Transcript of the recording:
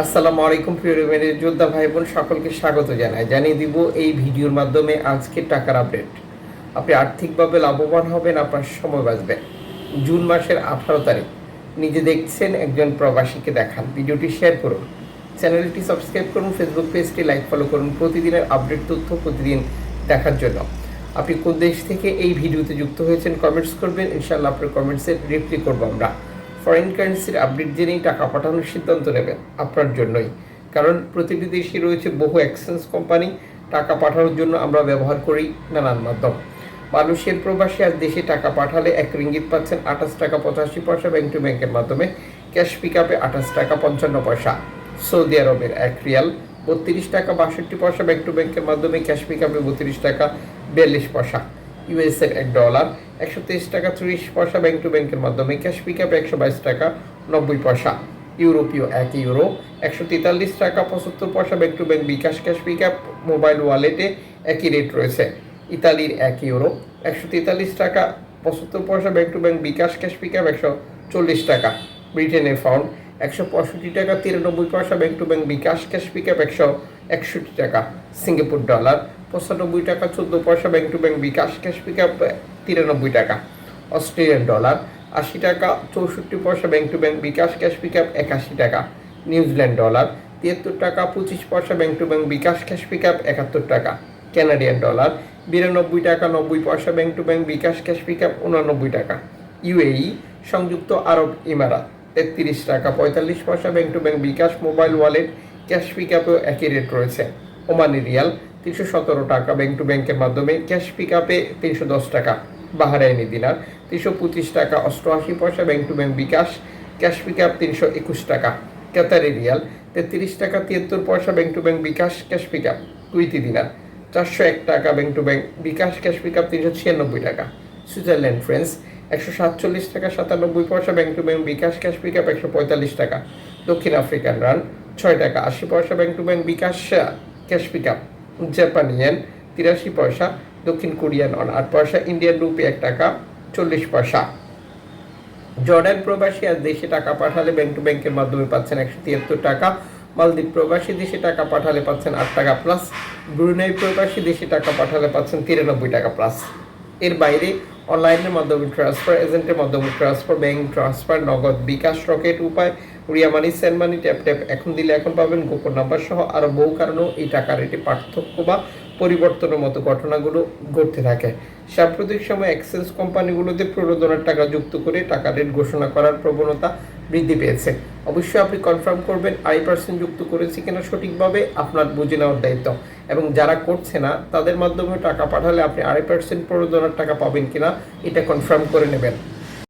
আসসালামু আলাইকুম প্রিয় রিমেডির যোদ্ধা ভাই বোন সকলকে স্বাগত জানিয়ে দিব এই ভিডিওর মাধ্যমে আজকে টাকার আপডেট। আপনি আর্থিকভাবে লাভবান হবেন, আপনার সময় বাঁচবে। জুন মাসের 18 তারিখ নিজে দেখছেন, একজন প্রবাসীকে দেখান। ভিডিওটি শেয়ার করুন, চ্যানেলটি সাবস্ক্রাইব করুন, ফেসবুক পেজটি লাইক ফলো করুন প্রতিদিনের আপডেট তথ্য প্রতিদিন দেখার জন্য। আপনি কোন দেশ থেকে এই ভিডিওতে যুক্ত হয়েছেন কমেন্টস করবেন, ইনশাআল্লাহ আপনার কমেন্টসের রিপ্লাই করবো আমরা। ফরেন কারেন্সির আপডেট জেনেই টাকা পাঠানোর সিদ্ধান্ত নেবেন আপনার জন্যই, কারণ প্রতিটি দেশে রয়েছে বহু এক্সচেঞ্জ কোম্পানি। টাকা পাঠানোর জন্য আমরা ব্যবহার করি নানান মাধ্যম। মালয়েশিয়ার প্রবাসী আজ দেশে টাকা পাঠালে 1 রিঙ্গিত পাচ্ছেন 28 টাকা 85 পয়সা ব্যাংক টু ব্যাংকের মাধ্যমে, ক্যাশ পিক আপে 28 টাকা 55 পয়সা। সৌদি আরবের 1 রিয়াল 32 টাকা 62 পয়সা ব্যাংক টু ব্যাংকের মাধ্যমে, ক্যাশ পিক আপে 32 টাকা 42 পয়সা। ইউএসের $1 123 টাকা 30 পয়সা ব্যাংক টু ব্যাংকের মাধ্যমে, ক্যাশ পিক আপে 122 টাকা 90 পয়সা। ইউরোপীয় 1 ইউরো 143 টাকা 75 পয়সা bank to bank bKash cash pick up, mobile ওয়ালেটে একই রেট রয়েছে। ইতালির 1 ইউরো 143 টাকা 75 পয়সা bank to bank bKash cash pick up 140 টাকা। ব্রিটেনের পাউন্ড 165 টাকা 93 পয়সা bank to bank bKash cash pick up 161 টাকা। সিঙ্গাপুর ডলার 95 টাকা 14 পয়সা bank to bank bKash cash pick up 93 টাকা। অস্ট্রেলিয়ান ডলার 80 টাকা 64 পয়সা bank to bank bKash cash pick up 81 টাকা। নিউজিল্যান্ড ডলার 73 টাকা 25 পয়সা bank to bank bKash cash pick up 71 টাকা। কানাডিয়ান ডলার 92 টাকা 90 পয়সা bank to bank bKash cash pick up 89 টাকা। ইউএই সংযুক্ত আরব ইমারাত 33 টাকা 45 পয়সা bank to bank bKash mobile wallet cash pick আপেও একই রেট রয়েছে। ওমানি রিয়াল 317 টাকা ব্যাংক টু ব্যাংকের মাধ্যমে, ক্যাশ পিক আপে 310 টাকা। বাহরাইনি দিনার 325 টাকা 88 পয়সা bank to bank bKash cash pick up 321 টাকা। কাতারি রিয়াল 33 টাকা 73 পয়সা bank to bank bKash cash pick up. Kuwaiti dinar 401 টাকা bank to bank bKash cash pick up 396 টাকা। সুইজারল্যান্ড ফ্রেন্স 147 টাকা 97 পয়সা bank to bank bKash cash pick up 145 টাকা। দক্ষিণ আফ্রিকান রান 6 টাকা 80 পয়সা bank to bank bKash cash pick up. Japan yen 83 পয়সা। দক্ষিণ কোরিয়ান অন 8 পয়সা। ইন্ডিয়ান রুপি 1 টাকা 40 পয়সা। জর্ডান প্রবাসী আজ দেশে টাকা পাঠালে ব্যাংক টু ব্যাংকের মাধ্যমে পাচ্ছেন 173 টাকা। মালদ্বীপ প্রবাসী দেশে টাকা পাঠালে পাচ্ছেন 8 টাকা প্লাস। ব্রুনাই প্রবাসী দেশে টাকা পাঠালে পাচ্ছেন 93 টাকা প্লাস। এর বাইরে অনলাইনের মাধ্যমে ট্রান্সফার, এজেন্টের মাধ্যমে ট্রান্সফার, ব্যাংক ট্রান্সফার, নগদ, বিকাশ, রকেট উপায়, রিয়া মানি, সেন্ড মানি, ট্যাপ ট্যাপ এখন দিলে এখন পাবেন, গোপন নাম্বার সহ আরও বহু কারণেও এই টাকার রেটে পার্থক্য বা পরিবর্তনের মতো ঘটনাগুলো ঘটতে থাকে। সাম্প্রতিক সময় এক্সচেঞ্জ কোম্পানিগুলোতে প্রণোদনার টাকা যুক্ত করে টাকা রেট ঘোষণা করার প্রবণতা বৃদ্ধি পেয়েছে। অবশ্যই আপনি কনফার্ম করবেন 2.5% যুক্ত করেছি কিনা সঠিকভাবে, আপনার বুঝে নেওয়ার দায়িত্ব। এবং যারা করছে না তাদের মাধ্যমে টাকা পাঠালে আপনি 2.5% প্রণোদনার টাকা পাবেন কিনা এটা কনফার্ম করে নেবেন।